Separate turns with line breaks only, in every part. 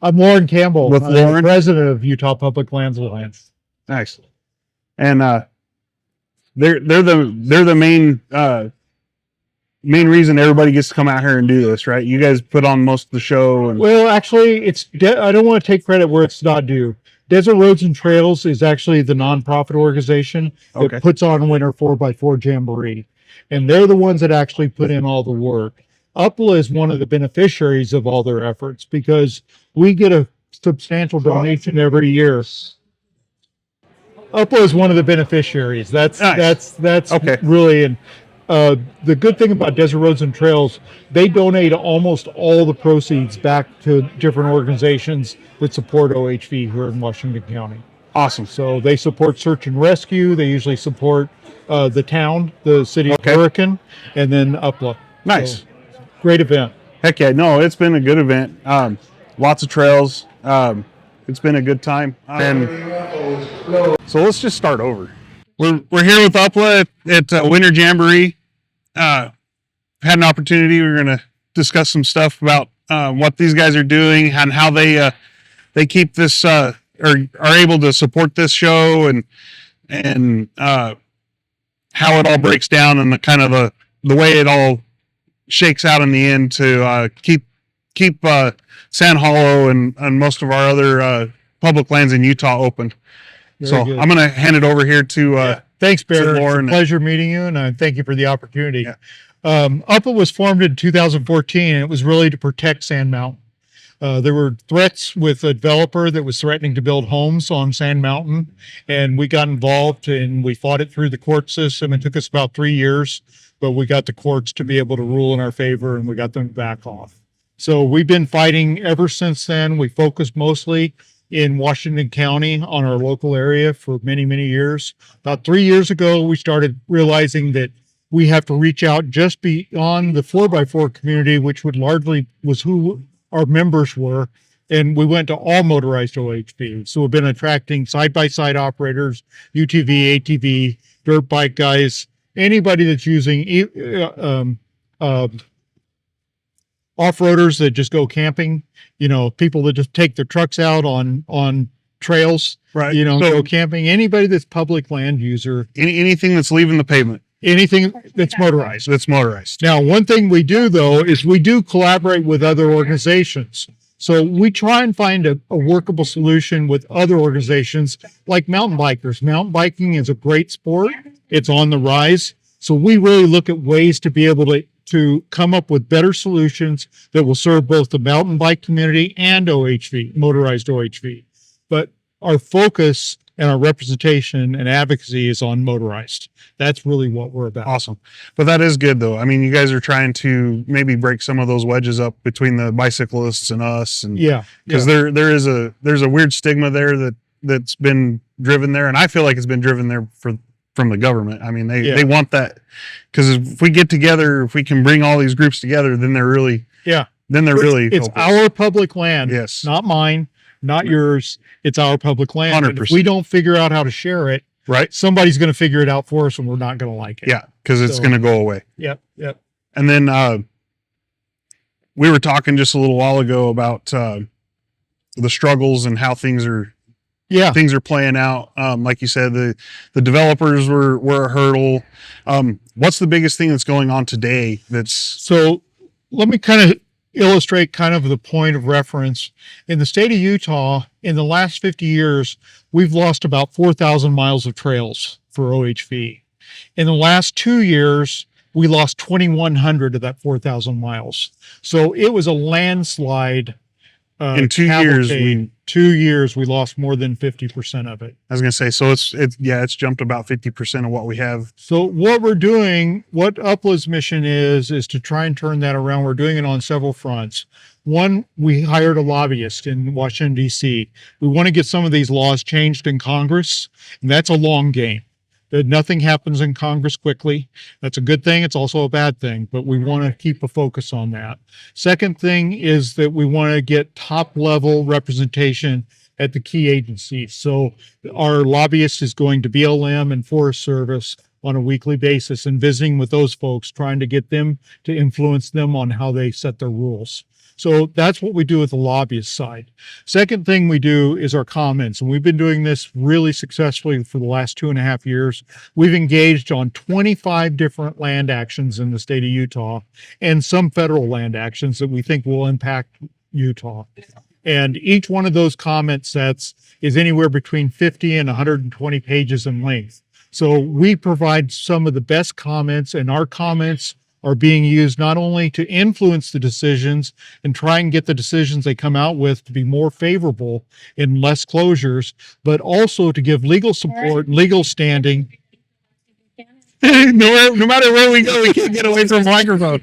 I'm Loren Campbell,
With Loren?
president of Utah Public Lands Alliance.
Nice. And they're the main reason everybody gets to come out here and do this, right? You guys put on most of the show. And
Well, actually, I don't want to take credit where it's not due. Desert Roads and Trails is actually the nonprofit organization that
Okay.
puts on Winter 4x4 Jamboree. And they're the ones that actually put in all the work. UPLA is one of the beneficiaries of all their efforts because we get a substantial donation every year. UPLA is one of the beneficiaries. That's
Nice.
that's
Okay.
really, and the good thing about Desert Roads and Trails, they donate almost all the proceeds back to different organizations that support OHV here in Washington County.
Awesome.
So they support search and rescue. They usually support the town, the city of Hurricane, and then UPLA.
Nice.
So, great event.
Heck yeah. No, it's been a good event. Lots of trails. It's been a good time. And so let's just start over. We're here with UPLA at Winter Jamboree. Had an opportunity. We're going to discuss some stuff about what these guys are doing and how they keep this or are able to support this show and how it all breaks down and the kind of the way it all shakes out in the end to keep Sand Hollow and most of our other public lands in Utah open.
Very good.
I'm going to hand it over here to
Thanks, Barrett.
Loren.
It's a pleasure meeting you, and I thank you for the opportunity.
Yeah.
UPLA was formed in 2014, and it was really to protect Sand Mountain. There were threats with a developer that was threatening to build homes on Sand Mountain, and we got involved and we fought it through the court system. It took us about 3 years, but we got the courts to be able to rule in our favor, and we got them to back off. So we've been fighting ever since then. We focused mostly in Washington County on our local area for many, many years. About 3 years ago, we started realizing that we have to reach out just beyond the 4x4 community, which would largely was who our members were. And we went to all motorized OHV. So we've been attracting side-by-side operators, UTV, ATV, dirt bike guys, anybody that's using off-roaders that just go camping, people that just take their trucks out on trails,
Right.
Go camping, anybody that's public land user,
anything that's leaving the pavement.
anything that's motorized.
That's motorized.
Now, one thing we do, though, is we do collaborate with other organizations. So we try and find a workable solution with other organizations like mountain bikers. Mountain biking is a great sport. It's on the rise. So we really look at ways to be able to come up with better solutions that will serve both the mountain bike community and OHV, motorized OHV. But our focus and our representation and advocacy is on motorized. That's really what we're about.
Awesome. But that is good though. I mean, you guys are trying to maybe break some of those wedges up between the bicyclists and us. And because there's a weird stigma there that's been driven there. And I feel like it's been driven there from the government. I mean, they want that because if we get together, if we can bring all these groups together, then they're really,
it's our public land.
Yes.
Not mine, not yours. It's our public land.
100%.
And if we don't figure out how to share it,
right,
somebody's going to figure it out for us and we're not going to like it.
Yeah. Because it's going to go away.
Yep.
And then we were talking just a little while ago about the struggles and how things are playing out. Like you said, the developers were a hurdle. What's the biggest thing that's going on today?
So let me kind of illustrate kind of the point of reference. In the state of Utah, in the last 50 years, we've lost about 4,000 miles of trails for OHV. In the last 2 years, we lost 2,100 of that 4,000 miles. So it was a landslide.
In 2 years,
2 years, we lost more than 50% of it.
I was going to say, so it's jumped about 50% of what we have.
So what we're doing, what UPLA's mission is to try and turn that around. We're doing it on several fronts. One, we hired a lobbyist in Washington, D.C. We want to get some of these laws changed in Congress, and that's a long game. That nothing happens in Congress quickly. That's a good thing. It's also a bad thing, but we want to keep a focus on that. Second thing is that we want to get top level representation at the key agencies. So our lobbyist is going to BLM and Forest Service on a weekly basis and visiting with those folks, trying to get them to influence them on how they set their rules. So that's what we do with the lobbyist side. Second thing we do is our comments. And we've been doing this really successfully for the last 2.5 years. We've engaged on 25 different land actions in the state of Utah and some federal land actions that we think will impact Utah. And each one of those comment sets is anywhere between 50 and 120 pages in length. So we provide some of the best comments, and our comments are being used not only to influence the decisions and try and get the decisions they come out with to be more favorable in less closures, but also to give legal support, legal standing.
No matter where we go, we can't get away from a microphone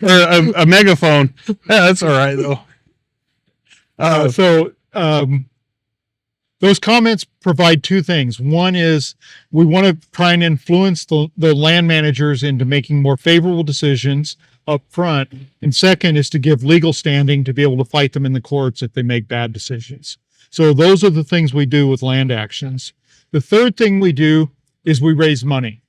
or a megaphone. Yeah, that's all right though.
Those comments provide two things. One is we want to try and influence the land managers into making more favorable decisions up front. And second is to give legal standing to be able to fight them in the courts if they make bad decisions. So those are the things we do with land actions. The third thing we do is we raise money.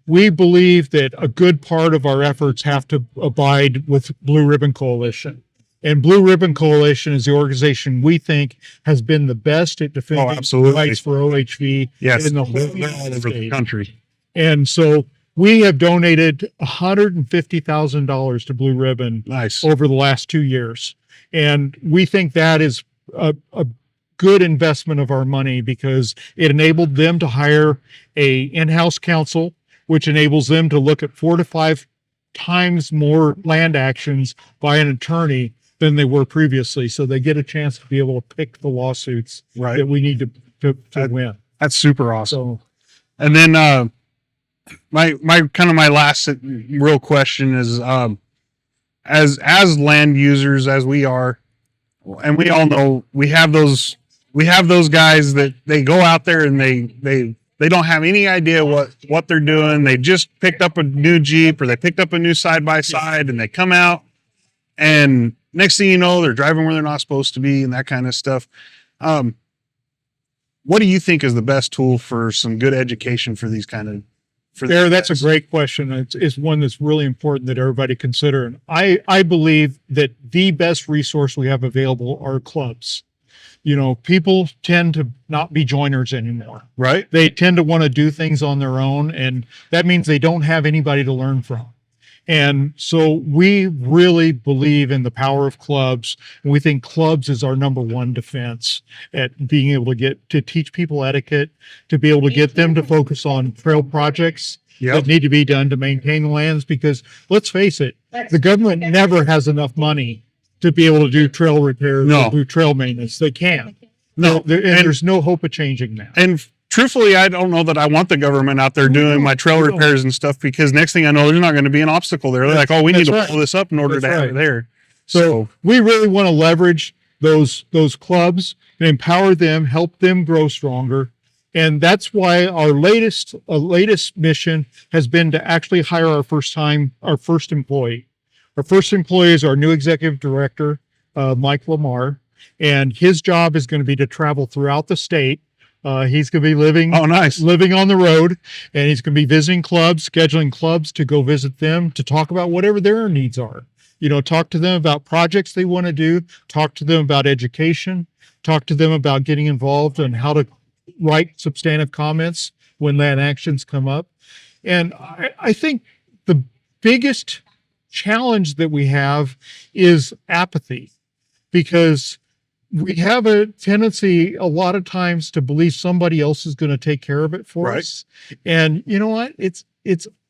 We believe that a good part of our efforts have to abide with Blue Ribbon Coalition. And Blue Ribbon Coalition is the organization we think has been the best at defending rights for OHV in the whole United States.
Country.
And so we have donated $150,000 to Blue Ribbon over the last 2 years. And we think that is a good investment of our money because it enabled them to hire a in-house counsel, which enables them to look at 4 to 5 times more land actions by an attorney than they were previously. So they get a chance to be able to pick the lawsuits that we need to win.
That's super awesome.
So,
and then my last real question is, as land users as we are, and we all know we have those guys that they go out there and they don't have any idea what they're doing. They just picked up a new Jeep or they picked up a new side-by-side and they come out and next thing you know, they're driving where they're not supposed to be and that kind of stuff. What do you think is the best tool for some good education for these kind of?
That's a great question. It's one that's really important that everybody consider. And I believe that the best resource we have available are clubs. You know, people tend to not be joiners anymore.
Right.
They tend to want to do things on their own, and that means they don't have anybody to learn from. And so we really believe in the power of clubs. And we think clubs is our number one defense at being able to teach people etiquette, to be able to get them to focus on trail projects that need to be done to maintain the lands. Because let's face it, the government never has enough money to be able to do trail repairs or do trail maintenance. They can't. There's no hope of changing that.
And truthfully, I don't know that I want the government out there doing my trail repairs and stuff, because next thing I know, there's not going to be an obstacle there. They're like, oh, we need to pull this up in order to have it there.
So we really want to leverage those clubs and empower them, help them grow stronger. And that's why our latest mission has been to actually hire our first employee. Our first employee is our new executive director, Mike Lamar, and his job is going to be to travel throughout the state. He's going to be living on the road, and he's going to be visiting clubs, scheduling clubs to go visit them, to talk about whatever their needs are. You know, talk to them about projects they want to do, talk to them about education, talk to them about getting involved and how to write substantive comments when land actions come up. And I think the biggest challenge that we have is apathy, because we have a tendency a lot of times to believe somebody else is going to take care of it for us. And you know what? It's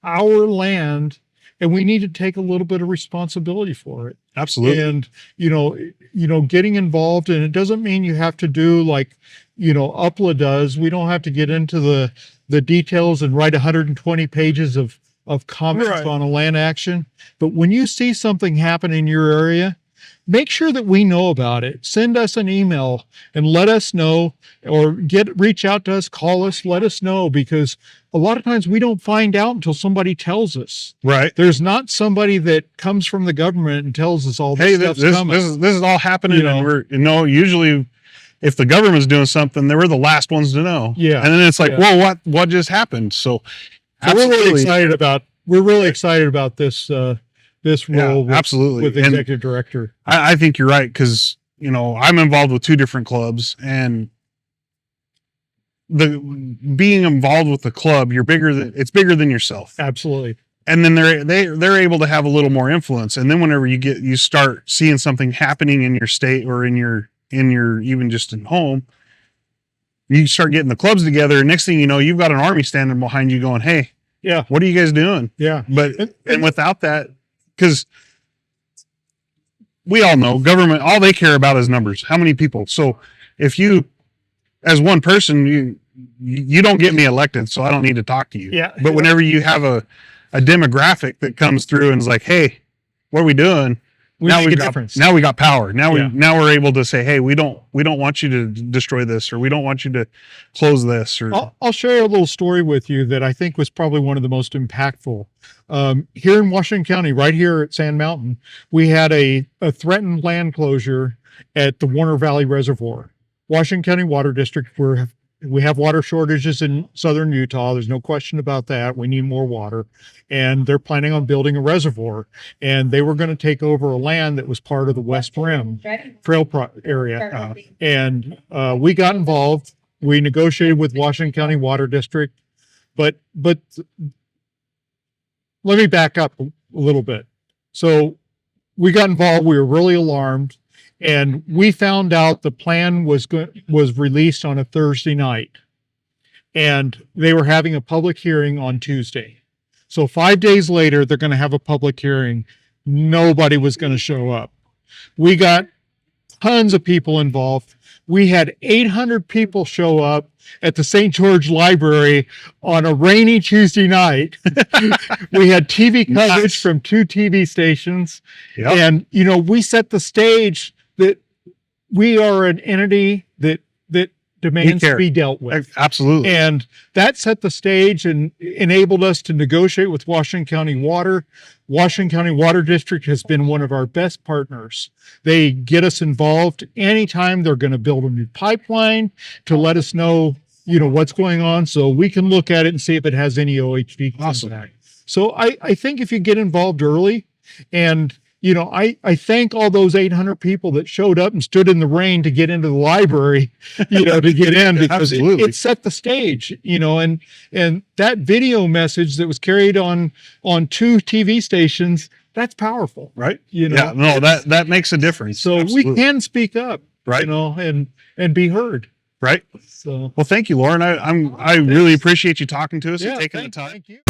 our land, and we need to take a little bit of responsibility for it.
Absolutely.
And, you know, getting involved, and it doesn't mean you have to do like, UPLA does. We don't have to get into the details and write 120 pages of comments on a land action. But when you see something happen in your area, make sure that we know about it. Send us an email and let us know, or reach out to us, call us, let us know, because a lot of times we don't find out until somebody tells us.
Right.
There's not somebody that comes from the government and tells us all this stuff's coming.
This is all happening. And usually if the government's doing something, they were the last ones to know.
Yeah.
And then it's like, whoa, what just happened? So
we're really excited about this this
Yeah,
role
absolutely.
with
And
executive director.
I think you're right, because I'm involved with 2 different clubs, and the being involved with the club, it's bigger than yourself.
Absolutely.
And then they're able to have a little more influence. And then whenever you start seeing something happening in your state, or in your even just in home, you start getting the clubs together, and next thing you know, you've got an army standing behind you going, "Hey,
Yeah.
what are you guys doing?"
Yeah.
But and without that, because we all know government, all they care about is numbers. How many people? So if you, as one person, you don't get me elected, so I don't need to talk to you.
Yeah.
But whenever you have a demographic that comes through and is like, "Hey, what are we doing?"
We
now
make
we've
a
got
difference.
now we got power. Now
Yeah.
now we're able to say, "Hey, we don't want you to destroy this, or we don't want you to close this." Or
I'll share a little story with you that I think was probably one of the most impactful. Here in Washington County, right here at Sand Mountain, we had a threatened land closure at the Warner Valley Reservoir. Washington County Water District, we have water shortages in southern Utah. There's no question about that. We need more water. And they're planning on building a reservoir. And they were going to take over a land that was part of the West Rim Trail area. And we got involved. We negotiated with Washington County Water District. But let me back up a little bit. So we got involved. We were really alarmed. And we found out the plan was released on a Thursday night, and they were having a public hearing on Tuesday. So 5 days later, they're going to have a public hearing. Nobody was going to show up. We got tons of people involved. We had 800 people show up at the St. George Library on a rainy Tuesday night. We had TV coverage from 2 TV stations.
Yep.
And, we set the stage that we are an entity that demands to be dealt with.
Absolutely.
And that set the stage and enabled us to negotiate with Washington County Water. Washington County Water District has been one of our best partners. They get us involved anytime they're going to build a new pipeline to let us know, what's going on, so we can look at it and see if it has any OHV impact. So I think if you get involved early, and I thank all those 800 people that showed up and stood in the rain to get into the library, to get in, because it set the stage, and that video message that was carried on 2 TV stations, that's powerful.
Right. Yeah, no, that makes a difference.
So
Absolutely.
we can speak up,
right.
And be heard.
Right.
So,
well, thank you, Loren. I really appreciate you talking to us and taking the time.
Thank you.